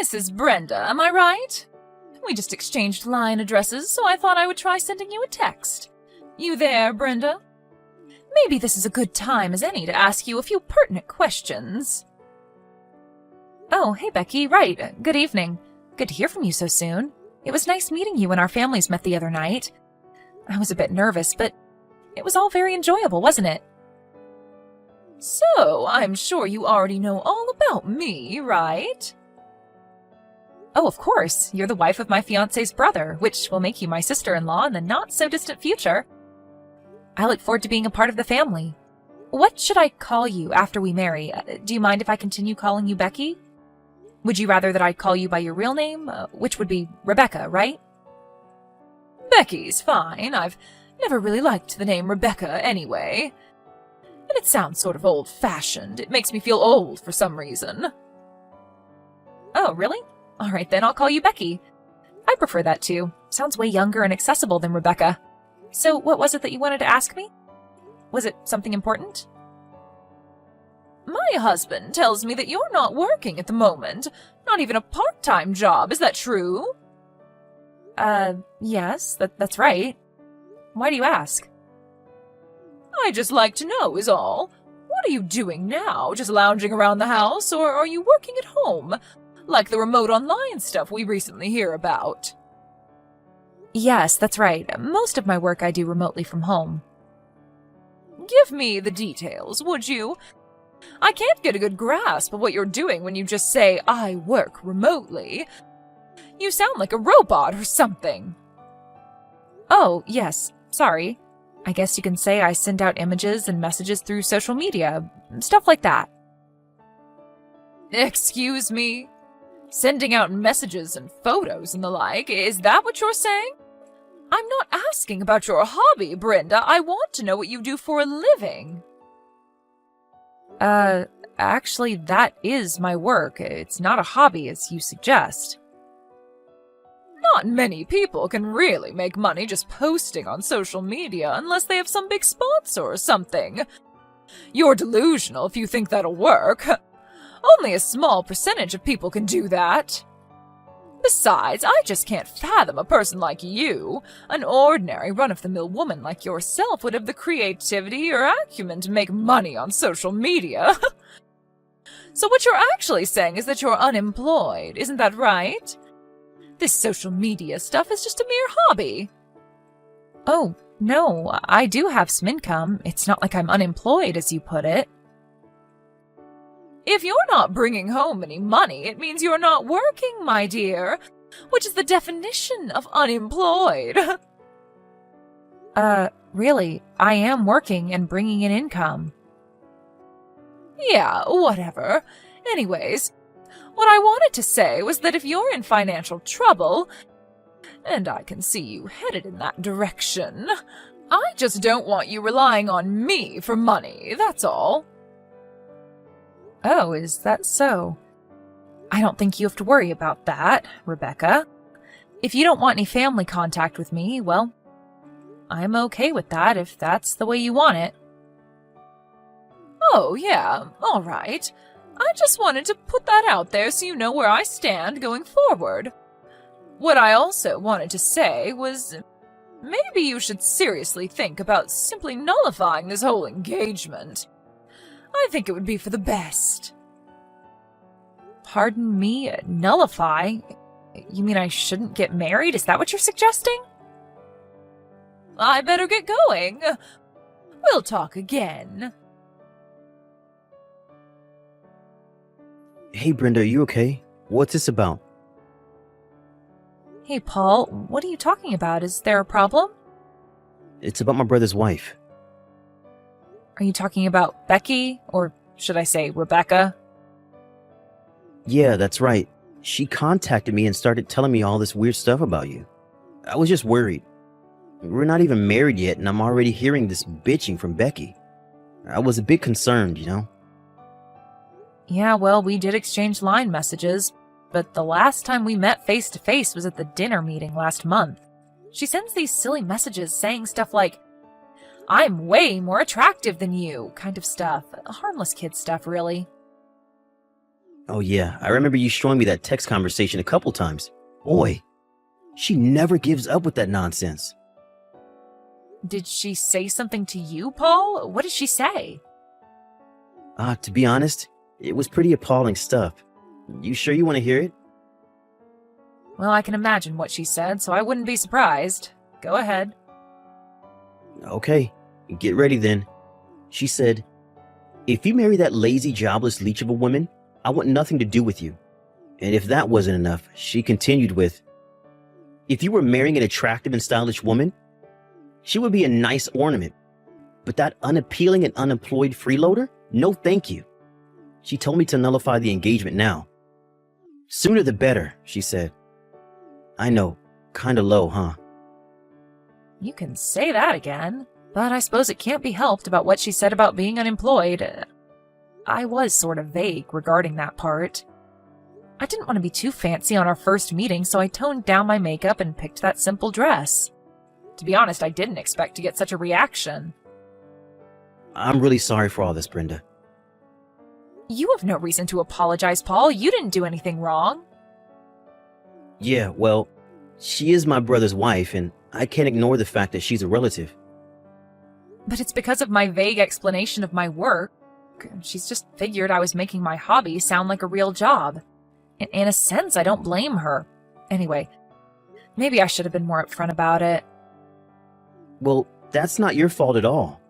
This is Brenda, am I right? We just exchanged line addresses, so I thought I would try sending you a text. You there, Brenda? Maybe this is a good time as any to ask you a few pertinent questions. Oh, hey Becky, right, good evening. Good to hear from you so soon. It was nice meeting you when our families met the other night. I was a bit nervous, but it was all very enjoyable, wasn't it? So, I'm sure you already know all about me, right? Oh, of course. You're the wife of my fiancé's brother, which will make you my sister-in-law in the not-so-distant future. I look forward to being a part of the family. What should I call you after we marry? Do you mind if I continue calling you Becky? Would you rather that I call you by your real name, which would be Rebecca, right? Becky's fine. I've never really liked the name Rebecca anyway. And it sounds sort of old-fashioned. It makes me feel old for some reason. Oh, really? All right, then I'll call you Becky. I prefer that too. Sounds way younger and accessible than Rebecca. So what was it that you wanted to ask me? Was it something important? My husband tells me that you're not working at the moment. Not even a part-time job. Is that true? Yes, that's right. Why do you ask? I just like to know is all. What are you doing now? Just lounging around the house, or are you working at home? Like the remote online stuff we recently hear about. Yes, that's right. Most of my work I do remotely from home. Give me the details, would you? I can't get a good grasp of what you're doing when you just say, I work remotely. You sound like a robot or something. Oh, yes, sorry. I guess you can say I send out images and messages through social media, stuff like that. Excuse me? Sending out messages and photos and the like, is that what you're saying? I'm not asking about your hobby, Brenda. I want to know what you do for a living. Actually, that is my work. It's not a hobby, as you suggest. Not many people can really make money just posting on social media unless they have some big sponsor or something. You're delusional if you think that'll work. Only a small percentage of people can do that. Besides, I just can't fathom a person like you. An ordinary run-of-the-mill woman like yourself would have the creativity or acumen to make money on social media. So what you're actually saying is that you're unemployed, isn't that right? This social media stuff is just a mere hobby. Oh, no, I do have some income. It's not like I'm unemployed, as you put it. If you're not bringing home any money, it means you're not working, my dear, which is the definition of unemployed. Really, I am working and bringing in income. Yeah, whatever. Anyways, what I wanted to say was that if you're in financial trouble, and I can see you headed in that direction, I just don't want you relying on me for money, that's all. Oh, is that so? I don't think you have to worry about that, Rebecca. If you don't want any family contact with me, well, I'm okay with that if that's the way you want it. Oh, yeah, all right. I just wanted to put that out there so you know where I stand going forward. What I also wanted to say was, maybe you should seriously think about simply nullifying this whole engagement. I think it would be for the best. Pardon me, nullify? You mean I shouldn't get married? Is that what you're suggesting? I better get going. We'll talk again. Hey, Brenda, are you okay? What's this about? Hey, Paul, what are you talking about? Is there a problem? It's about my brother's wife. Are you talking about Becky? Or should I say Rebecca? Yeah, that's right. She contacted me and started telling me all this weird stuff about you. I was just worried. We're not even married yet, and I'm already hearing this bitching from Becky. I was a bit concerned, you know? Yeah, well, we did exchange line messages, but the last time we met face-to-face was at the dinner meeting last month. She sends these silly messages saying stuff like, I'm way more attractive than you, kind of stuff. Harmless kid stuff, really. Oh yeah, I remember you showing me that text conversation a couple times. Boy, she never gives up with that nonsense. Did she say something to you, Paul? What did she say? To be honest, it was pretty appalling stuff. You sure you want to hear it? Well, I can imagine what she said, so I wouldn't be surprised. Go ahead. Okay, get ready then. She said, "If you marry that lazy, jobless leech of a woman, I want nothing to do with you." And if that wasn't enough, she continued with, "If you were marrying an attractive and stylish woman, she would be a nice ornament. But that unappealing and unemployed freeloader? No thank you." She told me to nullify the engagement now. Sooner the better, she said. I know, kinda low, huh? You can say that again, but I suppose it can't be helped about what she said about being unemployed. I was sort of vague regarding that part. I didn't want to be too fancy on our first meeting, so I toned down my makeup and picked that simple dress. To be honest, I didn't expect to get such a reaction. I'm really sorry for all this, Brenda. You have no reason to apologize, Paul. You didn't do anything wrong. Yeah, well, she is my brother's wife, and I can't ignore the fact that she's a relative. But it's because of my vague explanation of my work. She's just figured I was making my hobby sound like a real job. In a sense, I don't blame her. Anyway, maybe I should have been more upfront about it. Well, that's not your fault at all.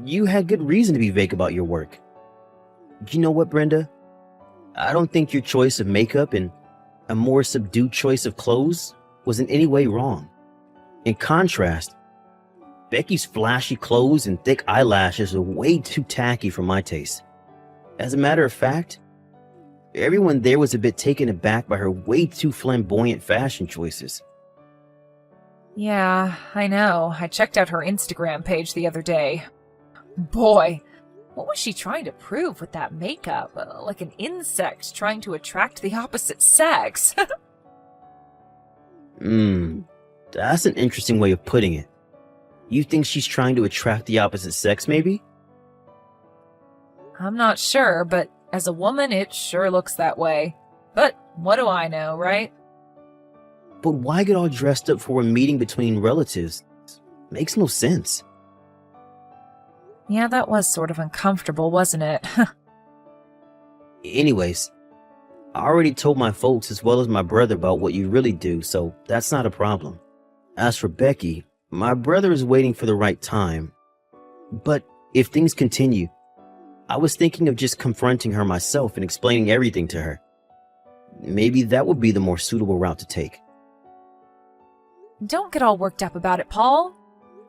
You had good reason to be vague about your work. You know what, Brenda? I don't think your choice of makeup and a more subdued choice of clothes was in any way wrong. In contrast, Becky's flashy clothes and thick eyelashes are way too tacky for my taste. As a matter of fact, everyone there was a bit taken aback by her way too flamboyant fashion choices. Yeah, I know. I checked out her Instagram page the other day. Boy, what was she trying to prove with that makeup? Like an insect trying to attract the opposite sex. That's an interesting way of putting it. You think she's trying to attract the opposite sex, maybe? I'm not sure, but as a woman, it sure looks that way. But what do I know, right? But why get all dressed up for a meeting between relatives? Makes no sense. Yeah, that was sort of uncomfortable, wasn't it? Anyways, I already told my folks as well as my brother about what you really do, so that's not a problem. As for Becky, my brother is waiting for the right time. But if things continue, I was thinking of just confronting her myself and explaining everything to her. Maybe that would be the more suitable route to take. Don't get all worked up about it, Paul.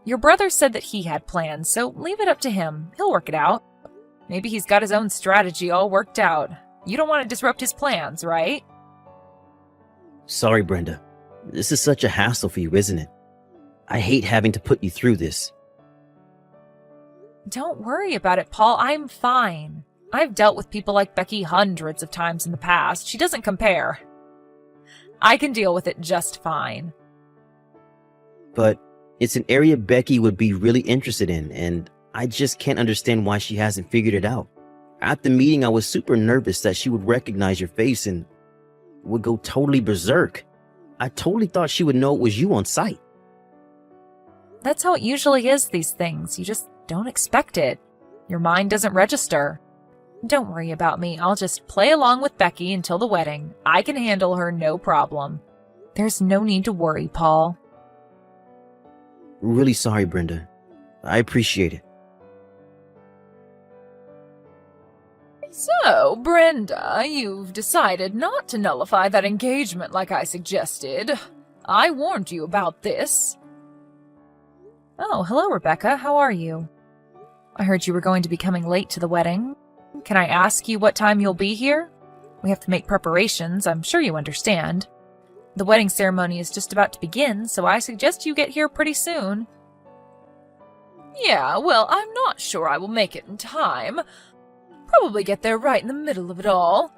Your brother said that he had plans, so leave it up to him. He'll work it out. Maybe he's got his own strategy all worked out. You don't want to disrupt his plans, right? Sorry, Brenda. This is such a hassle for you, isn't it? I hate having to put you through this. Don't worry about it, Paul. I'm fine. I've dealt with people like Becky hundreds of times in the past. She doesn't compare. I can deal with it just fine. But it's an area Becky would be really interested in, and I just can't understand why she hasn't figured it out. At the meeting, I was super nervous that she would recognize your face and would go totally berserk. I totally thought she would know it was you on sight. That's how it usually is, these things. You just don't expect it. Your mind doesn't register. Don't worry about me. I'll just play along with Becky until the wedding. I can handle her, no problem. There's no need to worry, Paul. Really sorry, Brenda. I appreciate it. So, Brenda, you've decided not to nullify that engagement like I suggested. I warned you about this. Oh, hello, Rebecca. How are you? I heard you were going to be coming late to the wedding. Can I ask you what time you'll be here? We have to make preparations, I'm sure you understand. The wedding ceremony is just about to begin, so I suggest you get here pretty soon. Yeah, well, I'm not sure I will make it in time. Probably get there right in the middle of it all.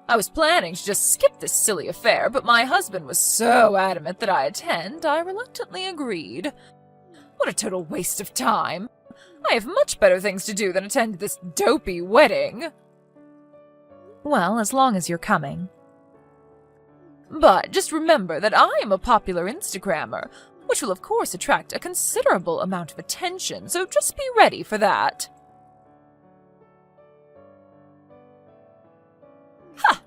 I was planning to just skip this silly affair, but my husband was so adamant that I attend, I reluctantly agreed. What a total waste of time. I have much better things to do than attend this dopey wedding. Well, as long as you're coming. But just remember that I am a popular Instagrammer, which will of course attract a considerable amount of attention, so just be ready for that. Ha!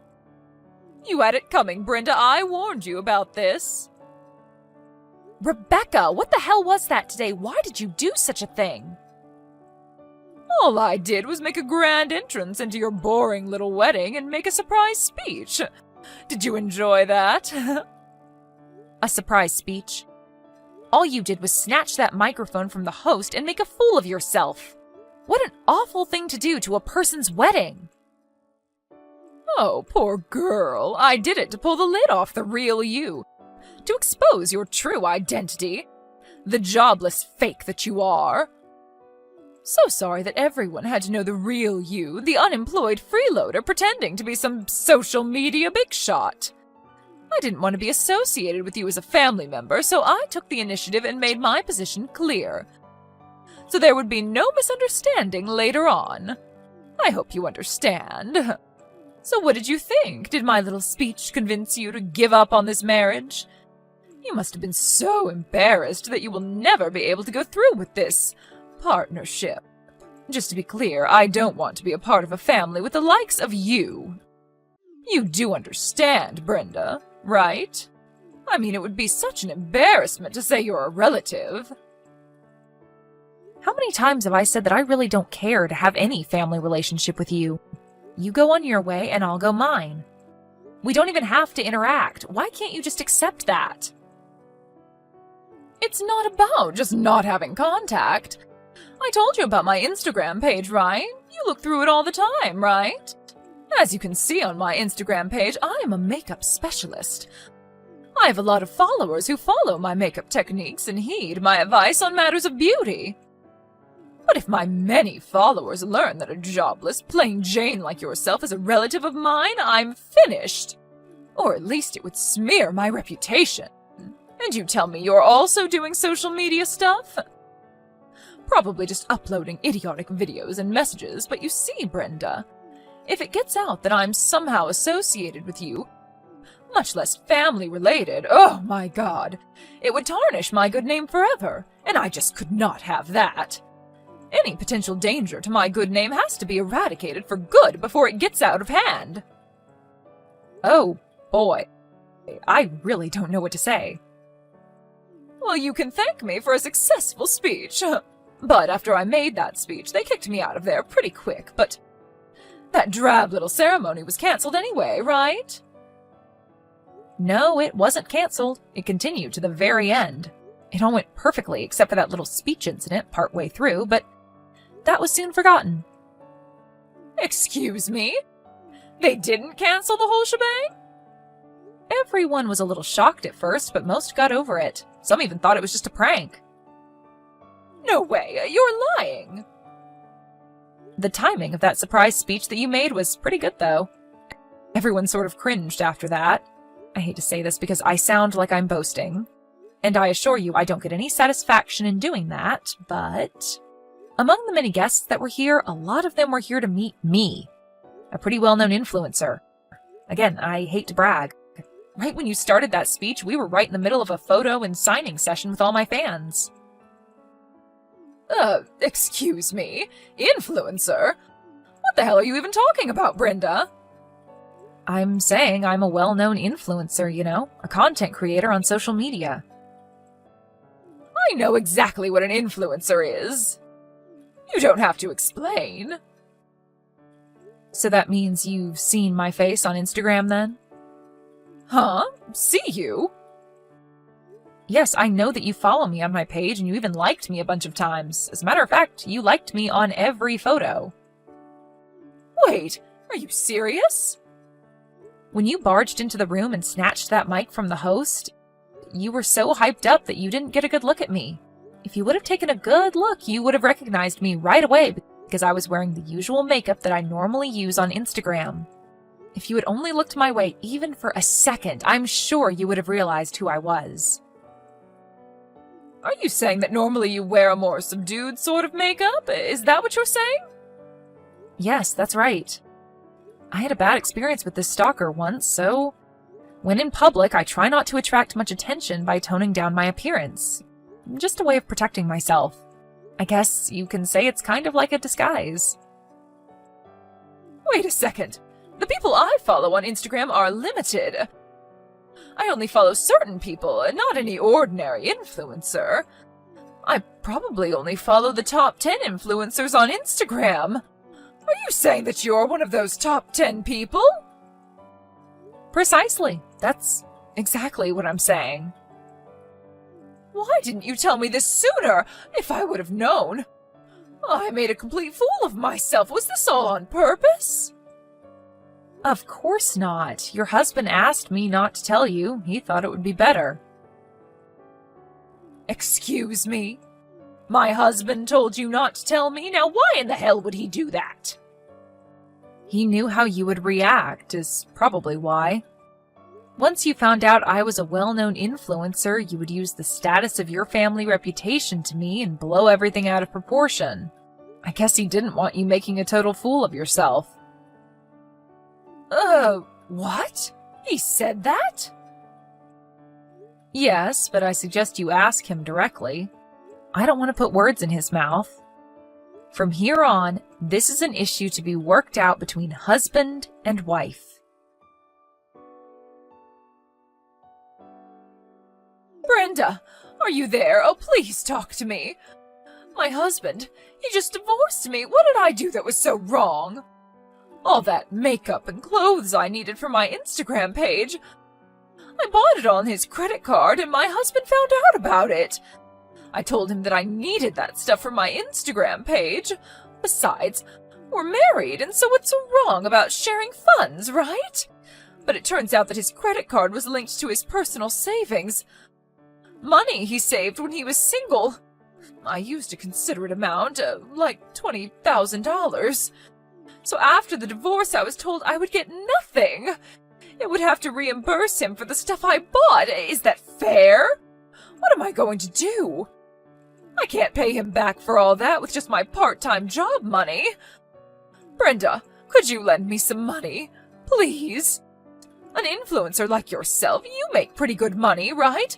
You had it coming, Brenda. I warned you about this. Rebecca, what the hell was that today? Why did you do such a thing? All I did was make a grand entrance into your boring little wedding and make a surprise speech. Did you enjoy that? A surprise speech? All you did was snatch that microphone from the host and make a fool of yourself. What an awful thing to do to a person's wedding. Oh, poor girl. I did it to pull the lid off the real you. To expose your true identity. The jobless fake that you are. So sorry that everyone had to know the real you, the unemployed freeloader pretending to be some social media big shot. I didn't want to be associated with you as a family member, so I took the initiative and made my position clear. So there would be no misunderstanding later on. I hope you understand. So what did you think? Did my little speech convince you to give up on this marriage? You must have been so embarrassed that you will never be able to go through with this partnership. Just to be clear, I don't want to be a part of a family with the likes of you. You do understand, Brenda, right? I mean, it would be such an embarrassment to say you're a relative. How many times have I said that I really don't care to have any family relationship with you? You go on your way and I'll go mine. We don't even have to interact. Why can't you just accept that? It's not about just not having contact. I told you about my Instagram page, right? You look through it all the time, right? As you can see on my Instagram page, I am a makeup specialist. I have a lot of followers who follow my makeup techniques and heed my advice on matters of beauty. But if my many followers learn that a jobless, plain Jane like yourself is a relative of mine, I'm finished. Or at least it would smear my reputation. And you tell me you're also doing social media stuff? Probably just uploading idiotic videos and messages, but you see, Brenda, if it gets out that I'm somehow associated with you, much less family-related, oh my god, it would tarnish my good name forever, and I just could not have that. Any potential danger to my good name has to be eradicated for good before it gets out of hand. Oh, boy. I really don't know what to say. Well, you can thank me for a successful speech. But after I made that speech, they kicked me out of there pretty quick, but that drab little ceremony was cancelled anyway, right? No, it wasn't cancelled. It continued to the very end. It all went perfectly except for that little speech incident partway through, but that was soon forgotten. Excuse me? They didn't cancel the whole shebang? Everyone was a little shocked at first, but most got over it. Some even thought it was just a prank. No way, you're lying. The timing of that surprise speech that you made was pretty good, though. Everyone sort of cringed after that. I hate to say this because I sound like I'm boasting. And I assure you I don't get any satisfaction in doing that, but among the many guests that were here, a lot of them were here to meet me, a pretty well-known influencer. Again, I hate to brag. Right when you started that speech, we were right in the middle of a photo and signing session with all my fans. Excuse me? Influencer? What the hell are you even talking about, Brenda? I'm saying I'm a well-known influencer, you know, a content creator on social media. I know exactly what an influencer is. You don't have to explain. So that means you've seen my face on Instagram, then? Huh? See you? Yes, I know that you follow me on my page and you even liked me a bunch of times. As a matter of fact, you liked me on every photo. Wait, are you serious? When you barged into the room and snatched that mic from the host, you were so hyped up that you didn't get a good look at me. If you would have taken a good look, you would have recognized me right away because I was wearing the usual makeup that I normally use on Instagram. If you had only looked my way even for a second, I'm sure you would have realized who I was. Are you saying that normally you wear a more subdued sort of makeup? Is that what you're saying? Yes, that's right. I had a bad experience with this stalker once, so when in public, I try not to attract much attention by toning down my appearance. Just a way of protecting myself. I guess you can say it's kind of like a disguise. Wait a second. The people I follow on Instagram are limited. I only follow certain people, not any ordinary influencer. I probably only follow the top 10 influencers on Instagram. Are you saying that you're one of those top 10 people? Precisely. That's exactly what I'm saying. Why didn't you tell me this sooner? If I would have known. I made a complete fool of myself. Was this all on purpose? Of course not. Your husband asked me not to tell you. He thought it would be better. Excuse me? My husband told you not to tell me? Now why in the hell would he do that? He knew how you would react, is probably why. Once you found out I was a well-known influencer, you would use the status of your family reputation to me and blow everything out of proportion. I guess he didn't want you making a total fool of yourself. What? He said that? Yes, but I suggest you ask him directly. I don't want to put words in his mouth. From here on, this is an issue to be worked out between husband and wife. Brenda, are you there? Oh, please talk to me. My husband, he just divorced me. What did I do that was so wrong? All that makeup and clothes I needed for my Instagram page, I bought it on his credit card and my husband found out about it. I told him that I needed that stuff for my Instagram page. Besides, we're married, and so what's so wrong about sharing funds, right? But it turns out that his credit card was linked to his personal savings. Money he saved when he was single. I used a considerate amount, like $20,000. So after the divorce, I was told I would get nothing. It would have to reimburse him for the stuff I bought. Is that fair? What am I going to do? I can't pay him back for all that with just my part-time job money. Brenda, could you lend me some money? Please? An influencer like yourself, you make pretty good money, right?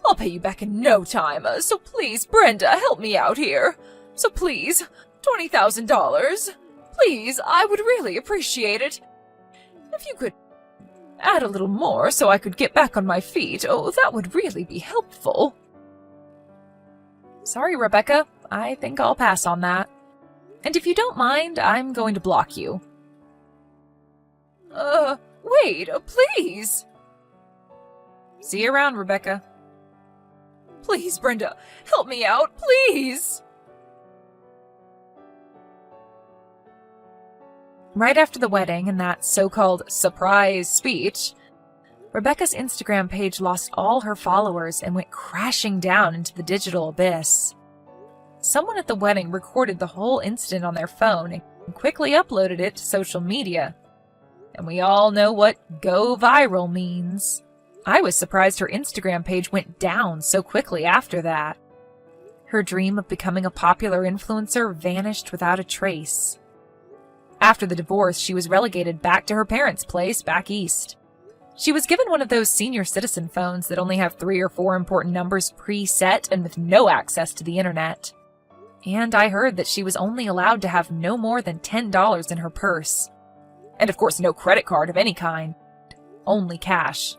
I'll pay you back in no time, so please, Brenda, help me out here. So please, $20,000. Please, I would really appreciate it. If you could add a little more so I could get back on my feet, oh, that would really be helpful. Sorry, Rebecca. I think I'll pass on that. And if you don't mind, I'm going to block you. Wait, please. See you around, Rebecca. Please, Brenda, help me out, please. Right after the wedding and that so-called surprise speech, Rebecca's Instagram page lost all her followers and went crashing down into the digital abyss. Someone at the wedding recorded the whole incident on their phone and quickly uploaded it to social media. And we all know what go viral means. I was surprised her Instagram page went down so quickly after that. Her dream of becoming a popular influencer vanished without a trace. After the divorce, she was relegated back to her parents' place back east. She was given one of those senior citizen phones that only have 3 or 4 important numbers preset and with no access to the internet. And I heard that she was only allowed to have no more than $10 in her purse. And of course no credit card of any kind. Only cash.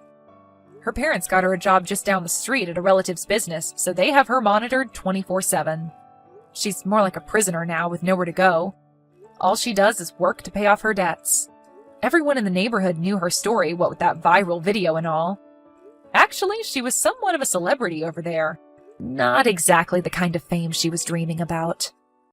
Her parents got her a job just down the street at a relative's business, so they have her monitored 24/7. She's more like a prisoner now with nowhere to go. All she does is work to pay off her debts. Everyone in the neighborhood knew her story, what with that viral video and all. Actually, she was somewhat of a celebrity over there. Not exactly the kind of fame she was dreaming about.